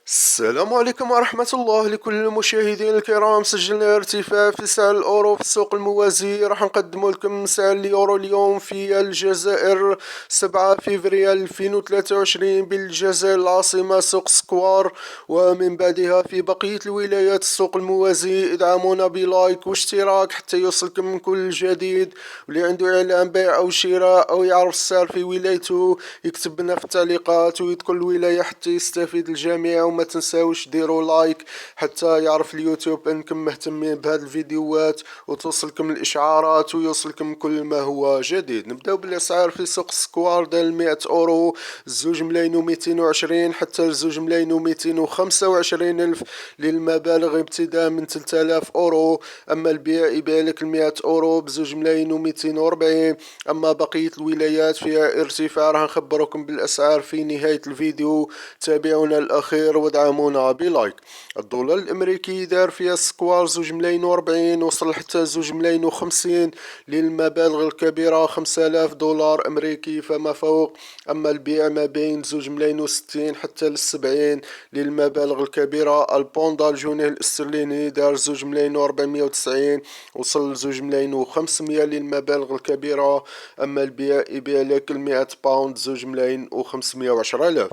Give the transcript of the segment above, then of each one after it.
السلام عليكم ورحمة الله لكل المشاهدين الكرام. سجلنا ارتفاع في سعر الأورو في السوق الموازي. راح نقدم لكم سعر اليورو اليوم في الجزائر 7 فبراير 2023 بالجزائر العاصمة سوق سكوار، ومن بعدها في بقية الولايات السوق الموازي. ادعمونا بلايك واشتراك حتى يوصلكم كل جديد، واللي عنده إعلان بيع أو شراء أو يعرف السعر في ولايته يكتب لنا في التعليقات ويدخل الولاية حتى يستفيد الجميع. وما تنساوش ديروا لايك حتى يعرف اليوتيوب انكم مهتمين بهذه الفيديوهات وتوصلكم الاشعارات ويوصلكم كل ما هو جديد. نبداو بالاسعار في سوق سكوار ديال 100 اورو 2,220 حتى 2,225 الف للمبالغ ابتداء من 3000 اورو. اما البيع يبيع لك 100 اورو ب 2,240. اما بقية الولايات فيها ارتفاع. راح نخبركم بالاسعار في نهاية الفيديو. تابعونا الاخير ودعمونا بلايك. الدولار الامريكي دار فيها سكوار 2,040 وصل حتى 2,050 للمبالغ الكبيرة 5000 دولار امريكي فما فوق. اما البيع ما بين 2,060 حتى 70 للمبالغ الكبيرة. البوندا الجنيه الاسترليني دار 2,490 وصل 2,500 للمبالغ الكبيرة. اما البيع يبيع لك 100 باوند 2,510 آلاف.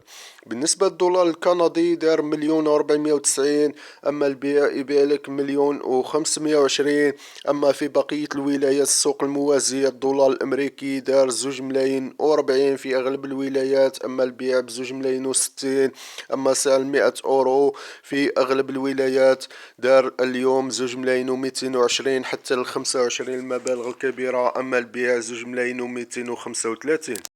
بالنسبة للدولار الكندي دار 1,490. أما البيع يبيع لك 1,520. أما في بقية الولايات السوق الموازية الدولار الأمريكي دار 2,040 في أغلب الولايات. أما البيع ب2,060. أما سعر 100 أورو في أغلب الولايات دار اليوم 2,220 حتى 25 المبالغ الكبيرة. أما البيع 2,235.